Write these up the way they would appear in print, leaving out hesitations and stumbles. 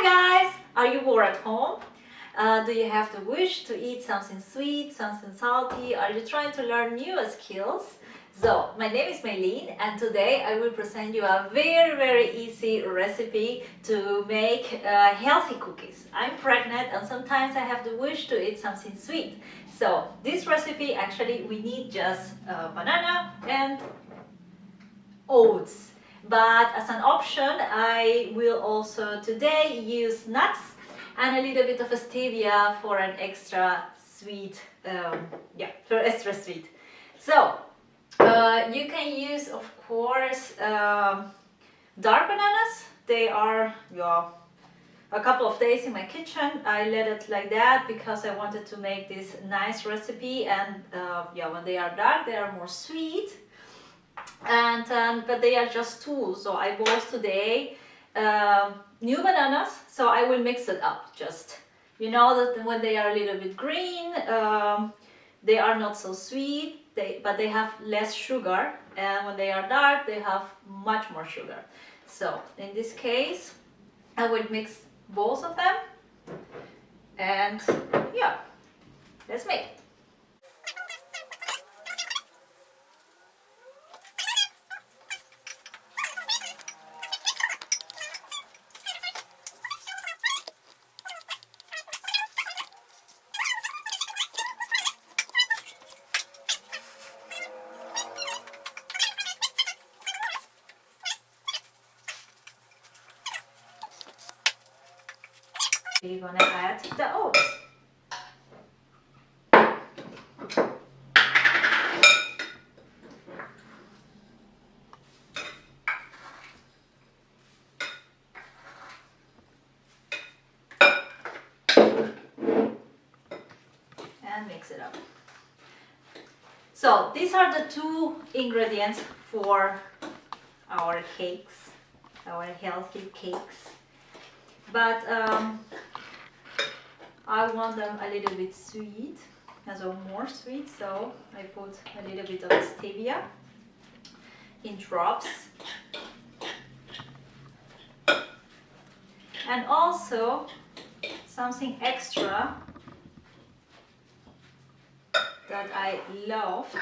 Hi guys! Are you bored at home? Do you have the wish to eat something sweet, something salty? Are you trying to learn new skills? So, my name is Maylene and today I will present you a very easy recipe to make healthy cookies. I'm pregnant and sometimes I have the wish to eat something sweet. So, this recipe actually we need just banana and oats. But as an option, I will also today use nuts and a little bit of stevia for an extra sweet, for extra sweet. So you can use, of course, dark bananas. They are a couple of days in my kitchen. I let it like that because I wanted to make this nice recipe, and when they are dark, they are more sweet. And but they are just tools, so I bought today new bananas, so I will mix it up. Just that when they are a little bit green, they are not so sweet, but they have less sugar, and when they are dark they have much more sugar. So in this case I will mix both of them, and let's make it. We're gonna add the oats. And mix it up. So these are the two ingredients for our cakes, our healthy cakes. But I want them a little bit sweet, so more sweet, so I put a little bit of stevia in drops. And also something extra that I loved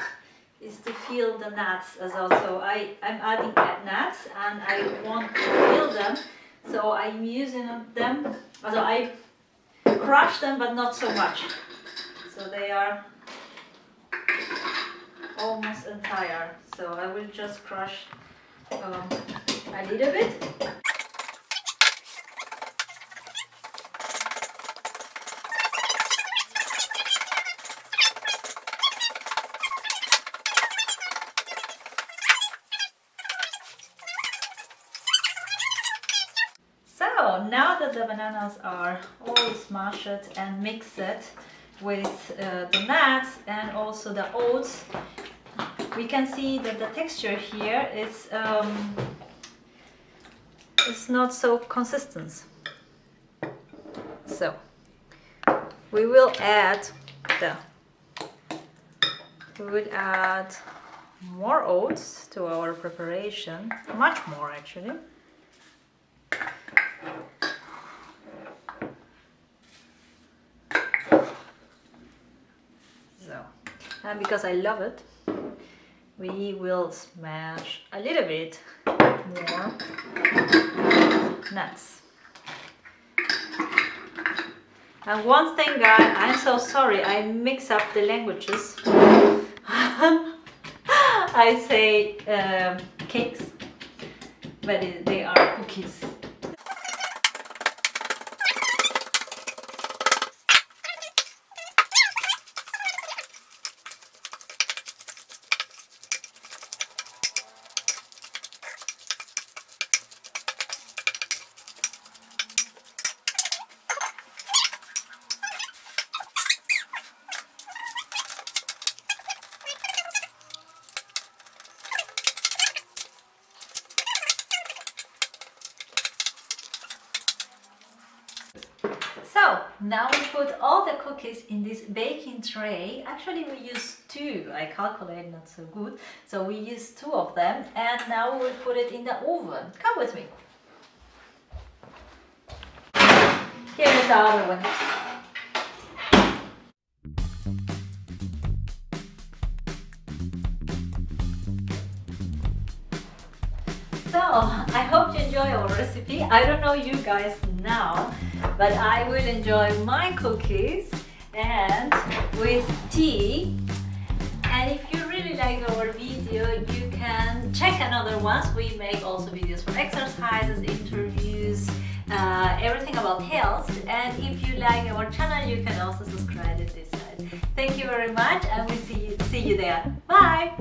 is to feel the nuts as well. So I'm adding nuts and I want to feel them, so I'm using them. So I crush them, but not so much. So they are almost entire. So I will just crush a little bit. So now that the bananas are all smashed and mixed with the nuts and also the oats, we can see that the texture here is not so consistent. So we will add more oats to our preparation, much more actually. And because I love it, we will smash a little bit more nuts. And one thing, guys, I'm so sorry, I mix up the languages. I say cakes, but they are cookies. So now we put all the cookies in this baking tray. Actually we use two, I calculate not so good. So we use two of them, and now we will put it in the oven. Come with me. Here's the other one. So, I hope you enjoy our recipe. I don't know you guys now, but I will enjoy my cookies and with tea. And if you really like our video, you can check another ones. We make also videos for exercises, interviews, everything about health. And if you like our channel, you can also subscribe at this side. Thank you very much, and we see you there. Bye!